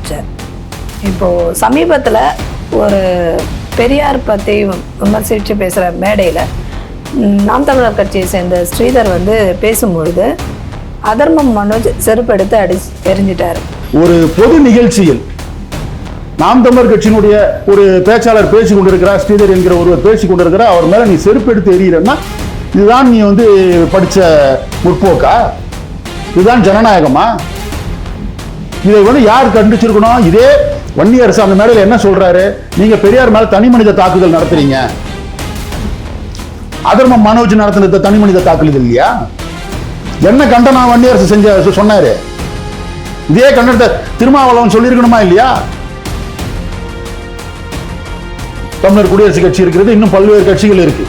ஆரம்பித்தார். இப்போது சமீபத்தில் ஒரு பெரியார் பற்றி விமர்சித்து பேசுகிற மேடையில் நாம் தமிழர் கட்சியை சேர்ந்த ஸ்ரீதர் வந்து பேசும்பொழுது அதர்மம் மனோஜ் செருப்பெடுத்து எரிஞ்சிட்டார். ஒரு பொது நிகழ்ச்சியில் நாம் தமிழர் கட்சியினுடைய ஒரு பேச்சாளர் பேசி கொண்டிருக்கிறார், ஸ்ரீதர் என்கிற ஒருவர் பேசி கொண்டிருக்கிறார். அவர் மேல நீ செருப்பு எடுத்து எறிகிறன்னா இதுதான் நீ வந்து படிச்ச முற்போக்கா? இதுதான் ஜனநாயகமா? இதை வந்து யார் கண்டிச்சிருக்கணும்? இதே வன்னியரசு அந்த மேடையில் என்ன சொல்றாரு? நீங்க பெரியார் மேல தனி மனித தாக்குதல் நடத்துறீங்க. அதர்மம் மனோஜ் நடத்தின தனி மனித தாக்குதல் இல்லையா? என்ன கண்டனம் வன்னியரசு சொன்னாரு? இதே கண்டனத்தை திருமாவளவன் சொல்லியிருக்கணுமா இல்லையா? தமிழர் குடியரசு கட்சி இருக்கிறது, இன்னும் பல்வேறு கட்சிகள் இருக்கு.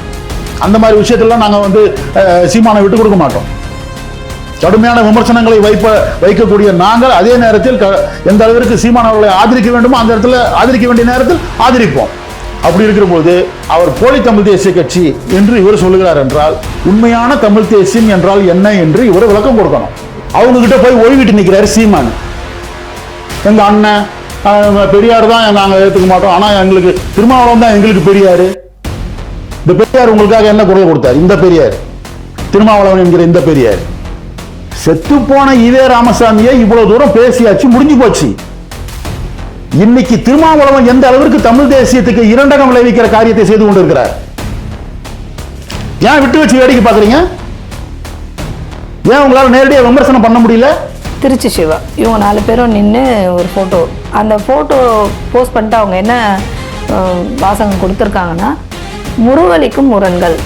அந்த மாதிரி விஷயத்தெல்லாம் நாங்க வந்து சீமானை விட்டு கொடுக்க மாட்டோம். கடுமையான விமர்சனங்களை வைக்கக்கூடிய நாங்கள் அதே நேரத்தில் எந்த அளவிற்கு சீமான் அவர்களை ஆதரிக்க வேண்டுமோ அந்த இடத்துல ஆதரிக்க வேண்டிய நேரத்தில் ஆதரிப்போம். அப்படி இருக்கிற போது அவர் போலி தமிழ் தேசிய கட்சி என்று இவர் சொல்லுகிறார் என்றால் உண்மையான தமிழ் தேசியம் என்றால் என்ன என்று இவர் விளக்கம் கொடுக்கணும். அவங்க கிட்ட போய் ஓய்விட்டு நிற்கிறாரு சீமான். எங்க அண்ணன் பெரியார் தான் நாங்க ஏற்றுக்க மாட்டோம், ஆனா எங்களுக்கு திருமாவளவன் தான் எங்களுக்கு பெரியாரு. இந்த பெரியார் உங்களுக்காக என்ன குரல் கொடுத்தார்? இந்த பெரியார் திருமாவளவன் என்கிற இந்த பெரியார். செத்து போன ஈவே ராமசாமியை இவ்வளவு தூரம் பேசியாச்சு, முடிஞ்சு போச்சு. இன்னைக்கு திருமாவளவன் எந்த அளவிற்கு தமிழ் தேசியத்துக்கு இரண்டகம் விளைவிக்கிற காரியத்தை செய்து கொண்டிருக்கிறார். ஏன் விட்டு வச்சு வேடிக்கை பாக்குறீங்க? ஏன் உங்களால நேரடியாக விமர்சனம் பண்ண முடியல? திருச்சி சிவா இவங்க 4 பேரும் நின்று ஒரு ஃபோட்டோ, அந்த ஃபோட்டோ போஸ்ட் பண்ணிட்டு அவங்க என்ன வாசகம் கொடுத்துருக்காங்கன்னா, முருவலிக்கும் முரண்கள்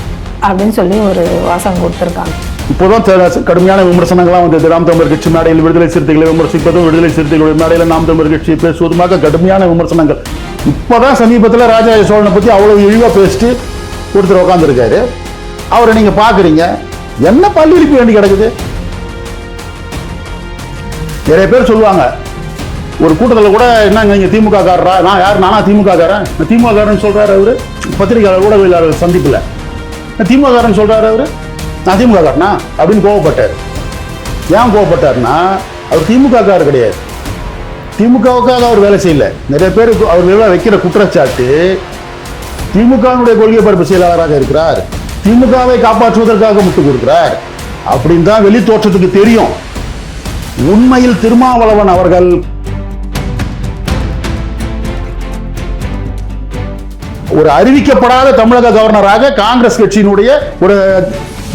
அப்படின்னு சொல்லி ஒரு வாசகம் கொடுத்துருக்காங்க. இப்போதான் கடுமையான விமர்சனங்கள்லாம் வந்து நாம் தமிழர் கட்சி மேடையில் விடுதலை சிறுத்தைகளை விமர்சிப்பதும், விடுதலை சிறுத்தைகளுடைய மேடையில் நாம் தமிழர் கட்சி பேசுவதுமாக கடுமையான விமர்சனங்கள். இப்போதான் சமீபத்தில் ராஜராஜ சோழனை பற்றி அவ்வளவு இழிவா பேசிட்டு ஒருத்தர் உட்காந்துருக்காரு. அவரை நீங்க பாக்குறீங்க, என்ன பல்லிழிப்பு வேண்டி கிடக்குது? நிறைய பேர் சொல்லுவாங்க, ஒரு கூட்டத்தில் கூட என்னங்க இங்க திமுக காரரா? நான் யார்? நானா திமுக காரன்? திமுக காரன் சொல்றாரு அவரு பத்திரிகையாளர் ஊடகவியலாளர் சந்திப்புல. திமுக காரன் சொல்றாரு அவரு, நான் திமுக காரனா அப்படின்னு கோவப்பட்டார். ஏன் கோவப்பட்டார்னா, அவர் திமுக காரர் கிடையாது, திமுகவுக்காக அவர் வேலை செய்யல. நிறைய பேர் அவர் வைக்கிற குற்றச்சாட்டு திமுகவுடைய கொள்கை பரப்பு செயலாளராக இருக்கிறார், திமுகவை காப்பாற்றுவதற்காக முட்டுக் கொடுக்கிறார் அப்படின்னு தான் வெளி தோற்றத்துக்கு தெரியும். உண்மையில் திருமாவளவன் அவர்கள் ஒரு அறிவிக்கப்படாத தமிழக கவர்னராக, காங்கிரஸ் கட்சியினுடைய ஒரு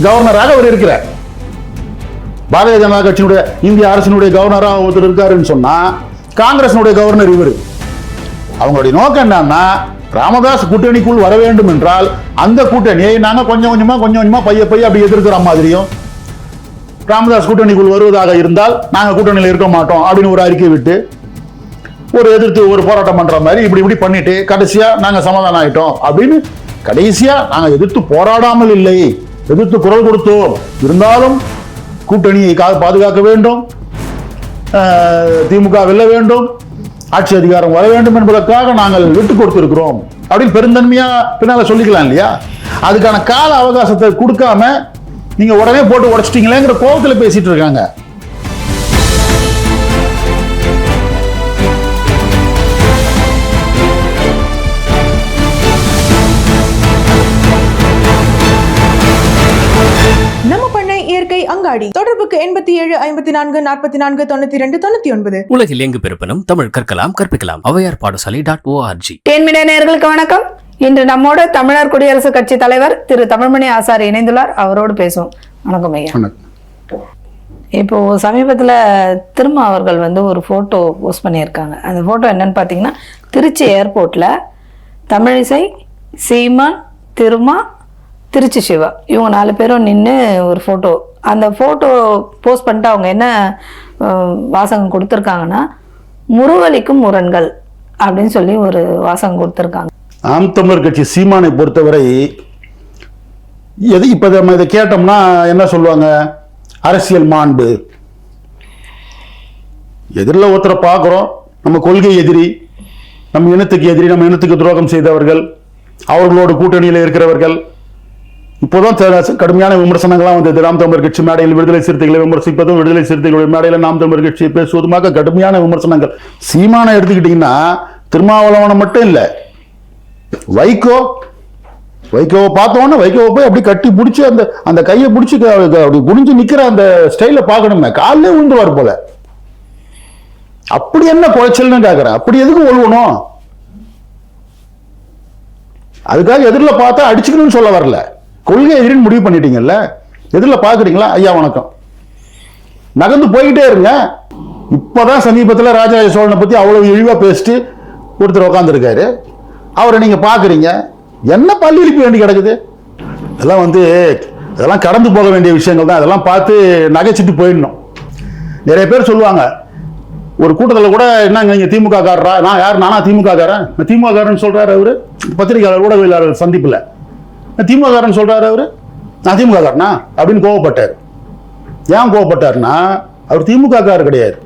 கவர்னராக அவர் இருக்கிறார். பாரதிய ஜனதா கட்சியினுடைய இந்திய அரசினுடைய கவர்னராக ஒருத்தர் இருக்காருன்னு சொன்னா, காங்கிரசினுடைய கவர்னர் இவர். அவங்களுடைய நோக்கம் என்னன்னா, ராமதாஸ் கூட்டணிக்குள் வர வேண்டும் என்றால் அந்த கூட்டணியை நாங்க கொஞ்சம் கொஞ்சமா பைய அப்படி எதிர்க்கிற மாதிரியும், ராமதாஸ் கூட்டணிக்குள் வருவதாக இருந்தால் நாங்க கூட்டணியில் இருக்க மாட்டோம் அப்படின்னு ஒரு அறிக்கை விட்டு ஒரு எதிர்த்து ஒரு போராட்டம் பண்ற மாதிரி இப்படி பண்ணிட்டு கடைசியா நாங்க சமாதானம் ஆயிட்டோம் அப்படின்னு, கடைசியா நாங்க எதிர்த்து போராடாமல் இல்லை, எதிர்த்து குரல் கொடுத்தோம், இருந்தாலும் கூட்டணியை பாதுகாக்க வேண்டும், திமுக வெல்ல வேண்டும், ஆட்சி அதிகாரம் வர வேண்டும் என்பதற்காக நாங்கள் விட்டு கொடுத்திருக்கிறோம் அப்படின்னு பெருந்தன்மையா பின்னால சொல்லிக்கலாம் இல்லையா? அதுக்கான கால அவகாசத்தை கொடுக்காம நீங்க உடனே போட்டு உடைச்சிட்டீங்களேங்கிற கோபத்துல பேசிட்டு இருக்காங்க. இயற்கை அங்காடி. தொடர்புக்கு 87 54 44 92 99. உலகில் எங்கு பிறப்பினும் தமிழ் கற்கலாம், கற்பிக்கலாம். ஔவையார் பாடசாலை.org. தேன்மிட நேயர்களுக்கு வணக்கம். இன்று நம்மோட தமிழர் குடியரசு கட்சி தலைவர் திரு தமிழ்மணி ஆசாரி இணைந்துள்ளார். அவரோடு பேசுவோம். வணக்கம் ஐயா. இப்போ சமீபத்தில் திருமா அவர்கள் வந்து ஒரு ஃபோட்டோ போஸ்ட் பண்ணியிருக்காங்க. அந்த ஃபோட்டோ என்னன்னு பார்த்தீங்கன்னா, திருச்சி ஏர்போர்ட்டில் தமிழிசை, சீமான், திருமா, திருச்சி சிவா இவங்க 4 பேரும் நின்று ஒரு ஃபோட்டோ, அந்த ஃபோட்டோ போஸ்ட் பண்ணிட்டு அவங்க என்ன வாசகம் கொடுத்துருக்காங்கன்னா, முருவலிக்கும் முரண்கள் அப்படின்னு சொல்லி ஒரு வாசகம் கொடுத்துருக்காங்க. நாம் தமிழர் கட்சி சீமானை பொறுத்தவரை இப்ப நம்ம இதை கேட்டோம்னா என்ன சொல்லுவாங்க? அரசியல் மாண்பு. எதிரில் ஒருத்தரை பார்க்குறோம், நம்ம கொள்கை எதிரி, நம்ம இனத்துக்கு எதிரி, நம்ம இனத்துக்கு துரோகம் செய்தவர்கள், அவர்களோட கூட்டணியில் இருக்கிறவர்கள், இப்போதான் கடுமையான விமர்சனங்கள்லாம் வந்தது. நாம் தமிழர் கட்சி மேடையில் விடுதலை சிறுத்தைகளை விமர்சிப்பதும், விடுதலை சிறுத்தைகளுடைய மேடையில் நாம் தமிழர் கட்சியை பேசுவதுமாக கடுமையான விமர்சனங்கள். சீமானை எடுத்துக்கிட்டீங்கன்னா திருமாவளவனை மட்டும் இல்லை, வைகோவை பார்த்தோன்னா வைகோவை போய் அப்படி கட்டி பிடிச்சி அந்த கையை பிடிச்சி அப்படி குனிஞ்சு நிக்கிற அந்த ஸ்டைல பார்க்கணுமே, காலிலே விழுந்துவார் போல. அப்படி என்ன குறைச்சல்னு கேட்கிறேன். அப்படி எதுக்கு ஒழுவணும்? அதுக்காக எதிரில் பார்த்தா அடிச்சுக்கணும்னு சொல்ல வரல. கொள்கை எதிரின்னு முடிவு பண்ணிட்டீங்கல்ல, எதிரில் பார்க்குறீங்களா? ஐயா வணக்கம், நகர்ந்து போய்கிட்டே இருங்க. இப்போதான் சமீபத்தில் ராஜராஜ சோழனை பற்றி அவ்வளவு இழிவாக பேசிட்டு ஒருத்தர் உட்காந்துருக்காரு, அவரை நீங்கள் பார்க்குறீங்க. என்ன பள்ளி இழிப்பு வேண்டி கிடக்குது? இதெல்லாம் கடந்து போக வேண்டிய விஷயங்கள் தான். இதெல்லாம் பார்த்து நகைச்சிட்டு போயிடணும். நிறைய பேர் சொல்லுவாங்க, ஒரு கூட்டத்தில் கூட, என்னங்க இங்கே திமுக காரரா? நான் யார்? நானா திமுக காரன்? திமுக காரன் சொல்றாரு அவரு பத்திரிகையாளர் ஊடகவியலாளர் சந்திப்புல. திமுக காரன் சொல்றாரு அவரு, நான் திமுக காரனா அப்படின்னு கோவப்பட்டார். ஏன் கோவப்பட்டார்னா, அவர் திமுக காரர் கிடையாது,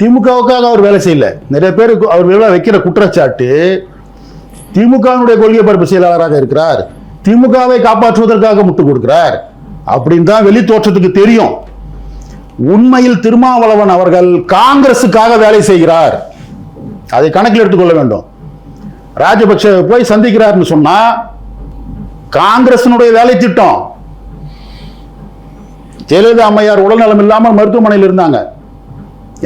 திமுகவுக்காக அவர் வேலை செய்யல. நிறைய பேருக்கு அவர் வேலை வைக்கிற குற்றச்சாட்டு, திமுகவினுடைய கொள்கை பரப்பு செயலாளராக இருக்கிறார், திமுகவை காப்பாற்றுவதற்காக முட்டுக் கொடுக்கிறார் அப்படின்னு தான் வெளி தோற்றத்துக்கு தெரியும். உண்மையில் திருமாவளவன் அவர்கள் காங்கிரசுக்காக வேலை செய்கிறார். அதை கணக்கில் எடுத்துக்கொள்ள வேண்டும். ராஜபக்ஷ போய் சந்திக்கிறார்னு சொன்னா காங்கிரசினுடைய வேலை திட்டம். ஜெயலலிதா அம்மையார் உடல்நலம் இல்லாமல் மருத்துவமனையில் இருந்தாங்க.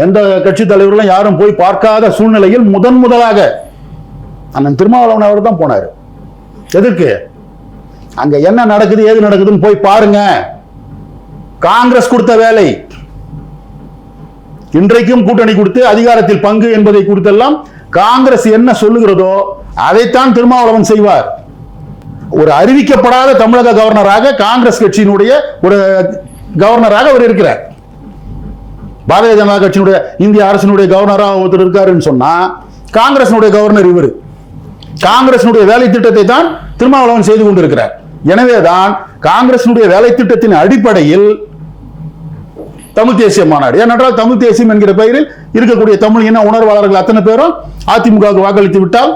எந்த கட்சி தலைவர்களும் யாரும் போய் பார்க்காத சூழ்நிலையில் முதலாக அண்ணன் திருமாவளவன் அவர் தான் போனார். எதற்கு? அங்க என்ன நடக்குது, ஏது நடக்குதுன்னு போய் பாருங்க. காங்கிரஸ் கொடுத்த வேலை. இன்றைக்கும் கூட்டணி கொடுத்து அதிகாரத்தில் பங்கு என்பதை குறித்தெல்லாம் காங்கிரஸ் என்ன சொல்லுகிறதோ அதைத்தான் திருமாவளவன் செய்வார். ஒரு அறிவிக்கப்படாத தமிழக கவர்னராக காங்கிரஸ் கட்சியினுடைய ஒரு கவர்னராக அவர் இருக்கிறார். பாரதிய ஜனதா கட்சியினுடைய இந்திய அரசினுடைய கவர்னராக ஒருத்தர் இருக்காருன்னு சொன்னா காங்கிரசினுடைய கவர்னர் இவர். காங்கிரசினுடைய வேலை திட்டத்தை தான் திருமாவளவன் செய்து கொண்டிருக்கிறார். எனவேதான் காங்கிரசினுடைய வேலை திட்டத்தின் அடிப்படையில் தமிழ் தேசிய மாநாடு. ஏனென்றால் தமிழ் தேசியம் என்கிற பெயரில் இருக்கக்கூடிய தமிழ் இன உணர்வாளர்கள் அத்தனை பேரும் அதிமுகவுக்கு வாக்களித்து விட்டால்,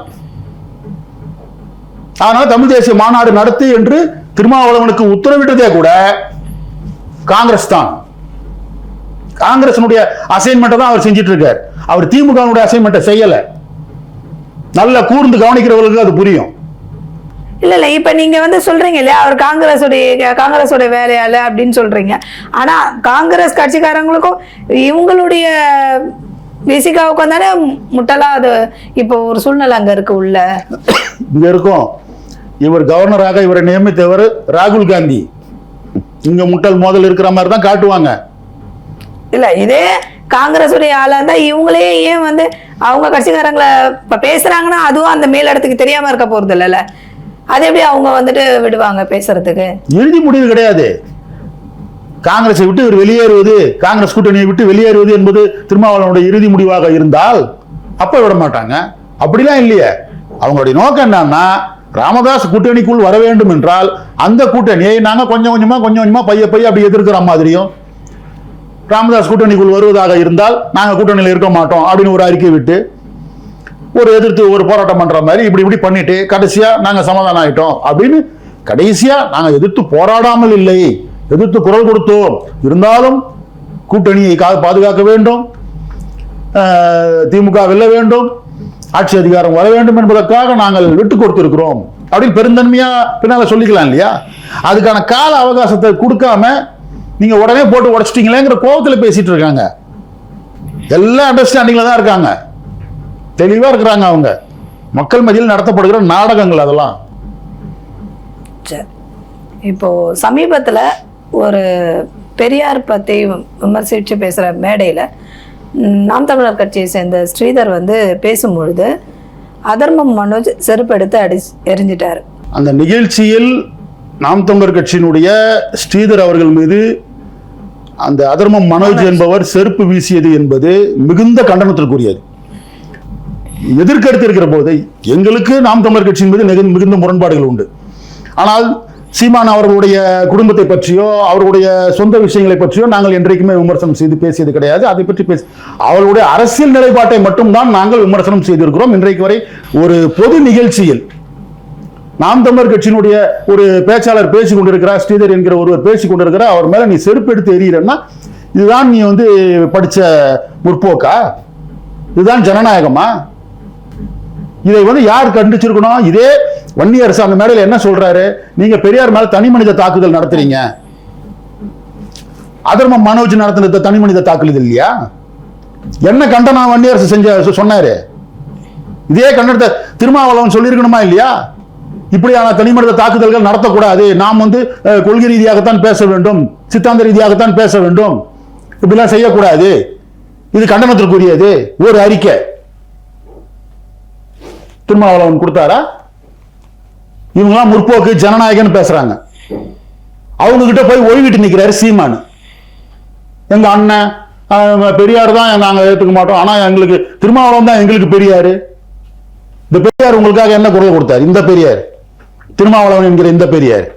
ஆனால் தமிழ் தேசிய மாநாடு நடத்து என்று திருமாவளவனுக்கு உத்தரவிட்டதே கூட காங்கிரஸ் தான். காங்கிரசினுடைய அசைன்மெண்ட் தான் அவர் செஞ்சிட்டு இருக்கார். அவர் திமுக அசைன்மெண்ட் செய்யல. நல்ல கூர்ந்து கவனிக்கிறவர்களுக்கு அது புரியும். இல்ல இப்ப நீங்க சொல்றீங்க இல்லையா, அவர் காங்கிரஸோட வேலையால அப்படின்னு சொல்றீங்க. ஆனா காங்கிரஸ் கட்சிக்காரங்களுக்கும் இவங்களுடைய விசிகாவுக்கும் தானே முட்டலா அது இப்போ ஒரு சூழ்நிலை அங்க இருக்கு. உள்ள இங்க இருக்கும். இவர் கவர்னராக இவரை நியமித்தவர் ராகுல் காந்தி. இங்க முட்டல் மோதல் இருக்கிற மாதிரி தான் காட்டுவாங்க. இல்ல இதே காங்கிரஸ் உடைய ஆளா இருந்தா இவங்களே ஏன் அவங்க கட்சிக்காரங்களை இப்ப பேசுறாங்கன்னா அதுவும் அந்த மேல் இடத்துக்கு தெரியாம இருக்க போறது இல்லைல்ல. அது எப்படி அவங்க விடுவாங்க பேசுறதுக்கு? இறுதி முடிவு கிடையாது. காங்கிரஸை விட்டு இவர் வெளியேறுவது, காங்கிரஸ் கூட்டணியை விட்டு வெளியேறுவது என்பது திருமாவளவனுடைய இறுதி முடிவாக இருந்தால் அப்ப விட மாட்டாங்க. அப்படிலாம் இல்லையே. அவங்களுடைய நோக்கம் என்னன்னா, ராமதாஸ் கூட்டணிக்குள் வர வேண்டும் என்றால் அந்த கூட்டணியை நாங்க கொஞ்சம் கொஞ்சமா பைய அப்படி எதிர்க்கிற மாதிரியும், ராமதாஸ் கூட்டணிக்குள் வருவதாக இருந்தால் நாங்க கூட்டணியில் இருக்க மாட்டோம் அப்படின்னு ஒரு அறிக்கை விட்டு ஒரு எதிர்த்து ஒரு போராட்டம் பண்ற மாதிரி இப்படி பண்ணிட்டு கடைசியா நாங்க சமாதானம் ஆயிட்டோம் அப்படின்னு, கடைசியா நாங்க எதிர்த்து போராடாமல் இல்லை, எதிர்த்து குரல் கொடுத்தோம், இருந்தாலும் கூட்டணியை பாதுகாக்க வேண்டும், திமுக வெல்ல வேண்டும், ஆட்சி அதிகாரம் வர வேண்டும் என்பதற்காக நாங்கள் விட்டு கொடுத்திருக்கிறோம் அப்படின்னு பெருந்தன்மையா பின்னால சொல்லிக்கலாம் இல்லையா? அதுக்கான கால அவகாசத்தை கொடுக்காம நீங்க உடனே போட்டு உடைச்சிட்டீங்களேங்கிற கோபத்தில் பேசிட்டு இருக்காங்க. எல்லாம் அண்டர்ஸ்டாண்டிங்ல தான் இருக்காங்க, தெளிவா இருக்கிறாங்க. அவங்க மக்கள் மத்தியில் நடத்தப்படுகிற நாடகங்கள் அதெல்லாம். இப்போ சமீபத்துல ஒரு பெரியார் பத்தி விமர்சிச்சு பேசுற மேடையில நாம் தமிழர் கட்சியை சேர்ந்த ஸ்ரீதர் பேசும்பொழுது அதர்மம் மனோஜ் செருப்பெடுத்து எரிஞ்சிட்டாரு. அந்த நிகழ்ச்சியில் நாம் தமிழர் கட்சியினுடைய ஸ்ரீதர் அவர்கள் மீது அந்த அதர்மம் மனோஜ் என்பவர் செருப்பு வீசியது என்பது மிகுந்த கண்டனத்திற்குரியது. எதிர்கருத்து இருக்கிற போது எங்களுக்கு நாம் தமிழர் கட்சியின் மீது மிகுந்த முரண்பாடுகள் உண்டு. ஆனால் சீமான் அவர்களுடைய குடும்பத்தை பற்றியோ அவருடைய சொந்த விஷயங்களை பற்றியோ நாங்கள் என்றைக்குமே விமர்சனம் செய்து பேசியது கிடையாது. அதை பற்றி அவர்களுடைய அரசியல் நிலைப்பாட்டை மட்டும்தான் நாங்கள் விமர்சனம் செய்திருக்கிறோம். இன்றைக்கு வரை ஒரு பொது நிகழ்ச்சியில் நாம் தமிழர் கட்சியினுடைய ஒரு பேச்சாளர் பேசிக் கொண்டிருக்கிறார், ஸ்ரீதர் என்கிற ஒருவர் பேசிக் கொண்டிருக்கிறார், அவர் மேல நீ செருப்பு எடுத்து எறிகிறன்னா இதுதான் நீ வந்து படிச்ச முற்போக்கா? இதுதான் ஜனநாயகமா? இதை வந்து யார் கண்டிச்சிருக்கணும்? இதே வன்னியரசு அந்த மேடையில் என்ன சொல்றாரு? நீங்க பெரியார் மேல தனி மனித தாக்குதல் நடத்துறீங்க. அதர்ம மனோஜ் நடத்தின தனி மனித தாக்குதல் இல்லையா? என்ன கண்டனம் வன்னியரசு சொன்னாரு? இதே கண்டனத்தை திருமாவளவன் சொல்லியிருக்கணுமா இல்லையா? இப்படியான தனி மனித தாக்குதல்கள் நடத்தக்கூடாது, நாம் வந்து கொள்கை ரீதியாகத்தான் பேச வேண்டும், சித்தாந்த ரீதியாகத்தான் பேச வேண்டும், இப்படிலாம் செய்யக்கூடாது, இது கண்டனத்திற்குரியது ஒரு அறிக்கை திருமாவளவன் கொடுத்தாரா? இவங்கெல்லாம் முற்போக்கு ஜனநாயகன்னு பேசுறாங்க. அவங்க கிட்ட போய் ஒழுங்கிட்டு நிக்கிறாரு சீமான். எங்க அண்ணன் பெரியார் தான் நாங்க ஏற்றுக்க மாட்டோம், ஆனா எங்களுக்கு திருமாவளவன் தான் எங்களுக்கு பெரியாரு. இந்த பெரியார் உங்களுக்காக என்ன குரல் கொடுத்தார்? இந்த பெரியார், திருமாவளவன் என்கிற இந்த பெரியார்,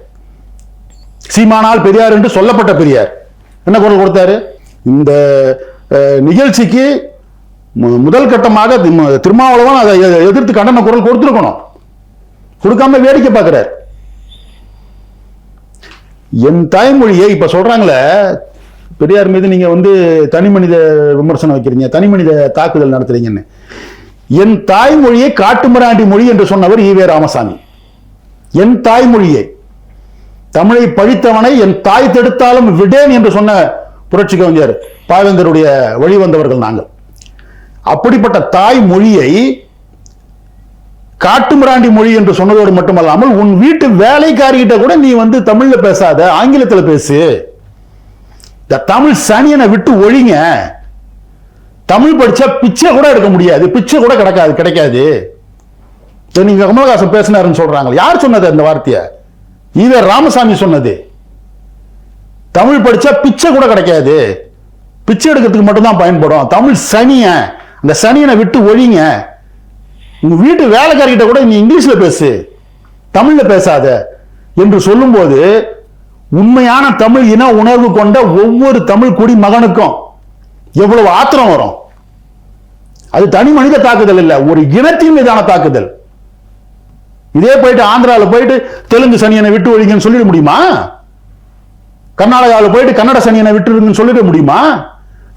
சீமானால் பெரியார் என்று சொல்லப்பட்ட பெரியார் என்ன குரல் கொடுத்தாரு? இந்த நிகழ்ச்சிக்கு முதல் கட்டமாக திருமாவளவன் அதை எதிர்த்து கண்டன குரல் கொடுத்திருக்கணும், கொடுக்காம வேடிக்கை பார்க்கிறார். என் தாய்மொழியை இப்ப சொல்றாங்களே, பெரியார் மீது நீங்க வந்து தனி மனித விமர்சனம் வைக்கிறீங்க, தனி மனித தாக்குதல் நடத்துறீங்கன்னு. என் தாய்மொழியை காட்டுமிராண்டி மொழி என்று சொன்னவர் ஈவே ராமசாமி. என் தாய்மொழியை, தமிழை பழித்தவனை என் தாய் தடுத்தாலும் விடேன் என்று சொன்ன புரட்சி கவிஞர் பாவேந்தருடைய வழிவந்தவர்கள் நாங்கள். அப்படிப்பட்ட தாய் மொழியை காட்டுமிராண்டி மொழி என்று சொன்னதோடு மட்டுமல்லாமல் உன் வீட்டு வேலைக்காரிகிட்ட கூட நீ வந்து தமிழ்ல பேசாத, ஆங்கிலத்தில் பேசு, இந்த தமிழ் சனியனை விட்டு ஒழிங்க, தமிழ் படிச்சா பிச்சை கூட எடுக்க முடியாது, பிச்சை கூட கிடைக்காது. நீங்க கமலஹாசன் பேசினாருன்னு சொல்றாங்க. யார் சொன்னது அந்த வார்த்தையை? ஈவே ராமசாமி சொன்னது. தமிழ் படிச்சா பிச்சை கூட கிடைக்காது, பிச்சை எடுக்கிறதுக்கு மட்டும்தான் பயன்படும், தமிழ் சனிய, அந்த சனியனை விட்டு ஒழிங்க, உங்க வீட்டு வேலைக்காரிகிட்ட கூட நீ இங்கிலீஷ்ல பேசு, தமிழ்ல பேசாத என்று சொல்லும் போது உண்மையான தமிழ் இன உணர்வு கொண்ட ஒவ்வொரு தமிழ் குடி மகனுக்கும் எவ்வளவு ஆத்திரம் வரும். அது தனி மனித தாக்குதல் இல்ல, ஒரு இனத்தின் மீதான தாக்குதல். இதே போயிட்டு ஆந்திராவில் போயிட்டு தெலுங்கு சனியனை விட்டு ஒழிங்கன்னு சொல்லிட முடியுமா? கர்நாடகாவில் போயிட்டு கன்னட சனியனை விட்டு சொல்லிட முடியுமா?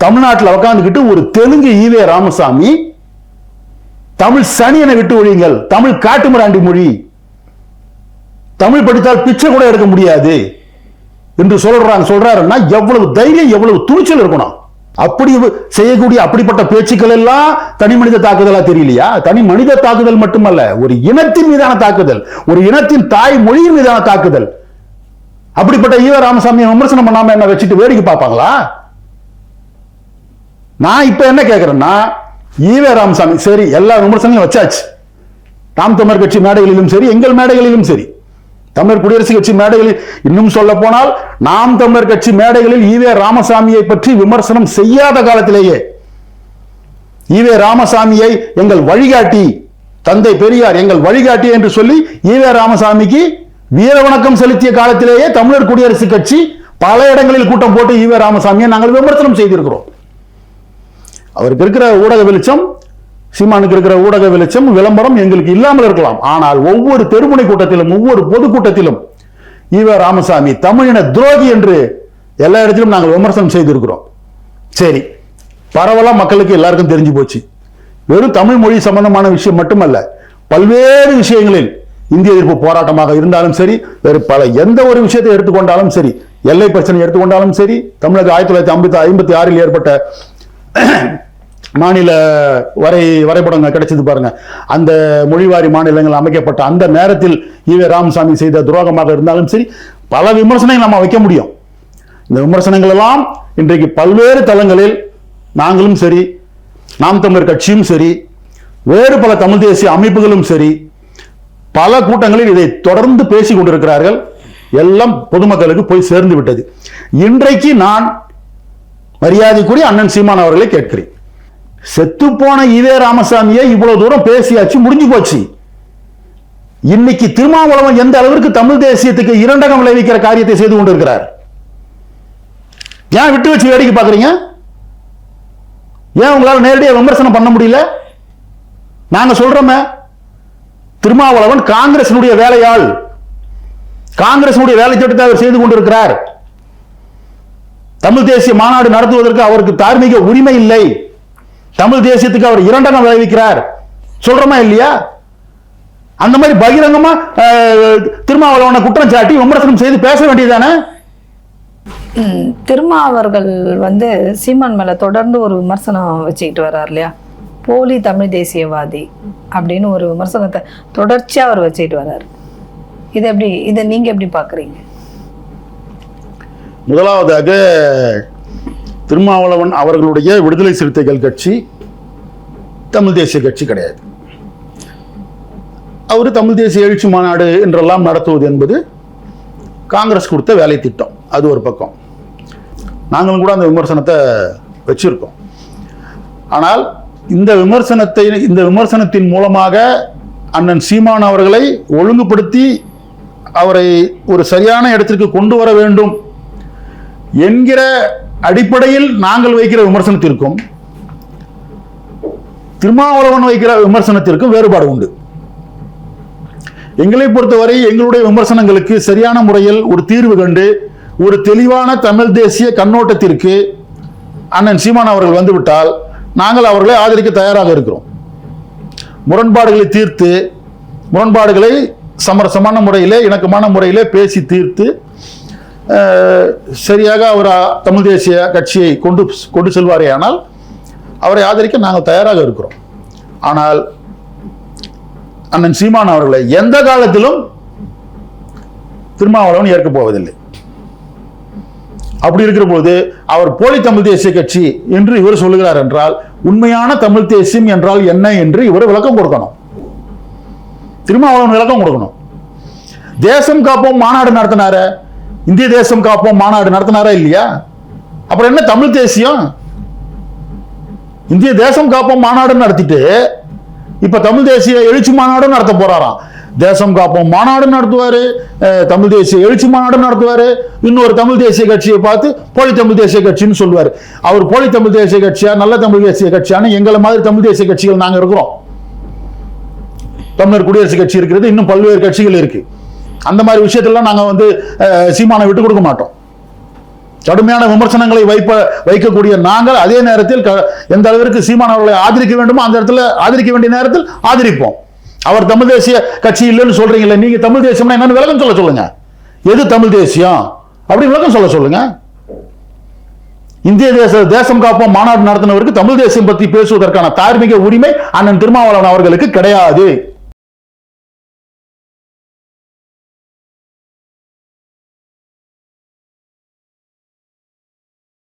தமிழ்நாட்டில் உட்காந்துக்கிட்டு ஒரு தெலுங்கு ஈவே ராமசாமி தமிழ் சனியனை விட்டு ஒழியுங்கள், தமிழ் காட்டுமிராண்டி மொழி, தமிழ் படித்தால் பிச்சை கூட எடுக்க முடியாது என்று சொல்றாருன்னா எவ்வளவு தைரியம், எவ்வளவு துணிச்சல் இருக்கணும். அப்படி செய்யக்கூடிய அப்படிப்பட்ட பேச்சுக்கள் எல்லாம் தனி மனித தாக்குதலா தெரியலையா? தனி மனித தாக்குதல் மட்டுமல்ல, ஒரு இனத்தின் மீதான தாக்குதல், ஒரு இனத்தின் தாய் மொழியின் மீதான தாக்குதல். அப்படிப்பட்ட ஈவே ராமசாமியை விமர்சனம் பண்ணாம என்ன வச்சுட்டு வேடிக்கை பார்ப்பாங்களா? நான் இப்ப என்ன கேட்கிறேன்னா, ஈவே ராமசாமி சரி, எல்லா விமர்சனங்களும் வச்சாச்சு. நாம் தமிழர் கட்சி மேடைகளிலும் சரி, எங்கள் மேடைகளிலும் சரி, தமிழர் குடியரசு கட்சி மேடைகளில், இன்னும் சொல்ல போனால் நாம் தமிழர் கட்சி மேடைகளில் ஈவே ராமசாமியை பற்றி விமர்சனம் செய்யாத காலத்திலேயே, ஈவே ராமசாமியை எங்கள் வழிகாட்டி, தந்தை பெரியார் எங்கள் வழிகாட்டி என்று சொல்லி ஈவே ராமசாமிக்கு வீர வணக்கம் செலுத்திய காலத்திலேயே தமிழர் குடியரசு கட்சி பல இடங்களில் கூட்டம் போட்டு ஈவே ராமசாமியை நாங்கள் விமர்சனம் செய்திருக்கிறோம். அவருக்கு இருக்கிற ஊடக வெளிச்சம், சீமானுக்கு இருக்கிற ஊடக வெளிச்சம், விளம்பரம் எங்களுக்கு இல்லாமல் இருக்கலாம். ஆனால் ஒவ்வொரு தெருமுனை கூட்டத்திலும், ஒவ்வொரு பொதுக்கூட்டத்திலும் ஈவே ராமசாமி தமிழின துரோகி என்று எல்லா இடத்திலும் நாங்கள் விமர்சனம் செய்திருக்கிறோம். சரி, பரவலா மக்களுக்கு எல்லாருக்கும் தெரிஞ்சு போச்சு. வெறும் தமிழ் மொழி சம்பந்தமான விஷயம் மட்டுமல்ல, பல்வேறு விஷயங்களில் இந்திய எதிர்ப்பு போராட்டமாக இருந்தாலும் சரி, வேறு பல எந்த ஒரு விஷயத்தை எடுத்துக்கொண்டாலும் சரி, எல்லை பிரச்சனை எடுத்துக்கொண்டாலும் சரி, தமிழக 1956 ஏற்பட்ட மாநில வரைபடம் கிடைச்சது பாருங்க, அந்த மொழிவாரி மாநிலங்கள் அமைக்கப்பட்ட அந்த நேரத்தில் ஈவே ராமசாமி செய்த துரோகமாக இருந்தாலும் சரி, பல விமர்சனங்கள் நம்ம வைக்க முடியும். இந்த விமர்சனங்கள் எல்லாம் இன்றைக்கு பல்வேறு தளங்களில் நாங்களும் சரி, நாம் தமிழர் கட்சியும் சரி, வேறு பல தமிழ் தேசிய அமைப்புகளும் சரி, பல கூட்டங்களில் இதை தொடர்ந்து பேசிக் கொண்டிருக்கிறார்கள். எல்லாம் பொதுமக்களுக்கு போய் சேர்ந்து விட்டது. இன்றைக்கு நான் மரியாதைக்குரிய அண்ணன் சீமான் அவர்களை கேட்கிறேன், செத்து போன ஈவே ராமசாமியை இவ்வளவு தூரம் பேசியாச்சு, முடிஞ்சு போச்சு. இன்னைக்கு திருமாவளவன் எந்த அளவிற்கு தமிழ் தேசியத்துக்கு இரண்டகம் விளைவிக்கிற காரியத்தை செய்து கொண்டிருக்கிறார். ஏன் விட்டு வச்சு வேடிக்கை பார்க்கறீங்க? ஏன் உங்களால் நேரடியாக விமர்சனம் பண்ண முடியல? நாங்க சொல்றோமே, திருமாவளவன் காங்கிரசினுடைய வேலையாள், காங்கிரசினுடைய வேலை திட்டத்தை அவர் செய்து கொண்டிருக்கிறார். தமிழ் தேசிய மாநாடு நடத்துவதற்கு அவருக்கு தார்மீக உரிமை இல்லை. தமிழ் தேசியத்துக்கு அவர் இரண்டகம் விளைவிக்கிறார் சொல்றோமா இல்லையா? அந்த மாதிரி பகிரங்கமா திருமாவளவனை குற்றம் சாட்டி விமர்சனம் செய்து பேச வேண்டியதானே? திருமாவர்கள் வந்து சீமான் மேல தொடர்ந்து ஒரு விமர்சனம் வச்சுக்கிட்டு வர்றார் இல்லையா, போலி தமிழ் தேசியவாதி அப்படின்னு ஒரு விமர்சனத்தை தொடர்ச்சியா அவர் வச்சுக்கிட்டு வர்றாரு. இதை நீங்க எப்படி பாக்குறீங்க? முதலாவதாக திருமாவளவன் அவர்களுடைய விடுதலை சிறுத்தைகள் கட்சி தமிழ் தேசிய கட்சி கிடையாது. அவர் தமிழ் தேசிய எழுச்சி மாநாடு என்றெல்லாம் நடத்துவது என்பது காங்கிரஸ் கொடுத்த வேலை திட்டம். அது ஒரு பக்கம். நாங்களும் கூட அந்த விமர்சனத்தை வச்சிருக்கோம். ஆனால் இந்த விமர்சனத்தின் மூலமாக அண்ணன் சீமான் அவர்களை ஒழுங்குபடுத்தி அவரை ஒரு சரியான இடத்திற்கு கொண்டு வர வேண்டும் என்கிற அடிப்படையில் நாங்கள் வைக்கிற விமர்சனத்திற்கும் திருமாவளவன் வைக்கிற விமர்சனத்திற்கும் வேறுபாடு உண்டு. எங்களை பொறுத்தவரை எங்களுடைய விமர்சனங்களுக்கு சரியான முறையில் ஒரு தீர்வு கண்டு ஒரு தெளிவான தமிழ் தேசிய கண்ணோட்டத்திற்கு அண்ணன் சீமான் அவர்கள் வந்துவிட்டால் நாங்கள் அவர்களை ஆதரிக்க தயாராக இருக்கிறோம். முரண்பாடுகளை தீர்த்து, முரண்பாடுகளை சமரசமான முறையிலே, இணக்கமான முறையிலே பேசி தீர்த்து சரியாக அவர் தமிழ் தேசிய கட்சியை கொண்டு செல்வாரே ஆனால் அவரை ஆதரிக்க நாங்கள் தயாராக இருக்கிறோம். ஆனால் அண்ணன் சீமான் அவர்களை எந்த காலத்திலும் திருமாவளவன் ஏற்க போவதில்லை. அப்படி இருக்கிற போது அவர் போலி தமிழ் தேசிய கட்சி என்று இவர் சொல்லுகிறார் என்றால் உண்மையான தமிழ் தேசியம் என்றால் என்ன என்று இவர் விளக்கம் கொடுக்கணும். திருமாவளவன் விளக்கம் கொடுக்கணும். தேசம் காப்போம் மாநாடு நடத்தினார, இந்திய தேசம் காப்போம் மாநாடு நடத்தினாரா இல்லையா? அப்புறம் என்ன தமிழ் தேசியம்? இந்திய தேசம் காப்போம் மாநாடு நடத்திட்டு இப்ப தமிழ் தேசிய எழுச்சி மாநாடு நடத்த போறாராம். தேசம் காப்போம் மாநாடு நடத்துவாரு, தமிழ் தேசிய எழுச்சி மாநாடு நடத்துவாரு, இன்னொரு தமிழ் தேசிய கட்சியை பார்த்து போலி தமிழ் தேசிய கட்சின்னு சொல்லுவாரு. அவர் போலி தமிழ் தேசிய கட்சியா நல்ல தமிழ் தேசிய கட்சியான்னு எங்களை மாதிரி தமிழ் தேசிய கட்சிகள் நாங்க இருக்கிறோம். தமிழர் குடியரசு கட்சி இருக்கிறது, இன்னும் பல்வேறு கட்சிகள் இருக்கு. அந்த மாதிரி விஷயத்தெல்லாம் நாங்க வந்து சீமானை விட்டு கொடுக்க மாட்டோம். கடுமையான விமர்சனங்களை வைக்கக்கூடிய நாங்கள் அதே நேரத்தில் எந்த அளவிற்கு சீமான் அவர்களை ஆதரிக்க வேண்டுமோ அந்த இடத்துல ஆதரிக்க வேண்டிய நேரத்தில் ஆதரிப்போம். அவர் தமிழ் தேசிய கட்சி இல்லைன்னு சொல்றீங்களே, நீங்க தமிழ் தேசியம்னா என்னன்னு விளக்கம் சொல்லுங்க. எது தமிழ் தேசியம் அப்படி விளக்கம் சொல்லுங்க. இந்திய தேசம் காப்போம் மாநாடு நடத்தினவருக்கு தமிழ் தேசியம் பற்றி பேசுவதற்கான தார்மீக உரிமை அண்ணன் திருமாவளவன் அவர்களுக்கு கிடையாது.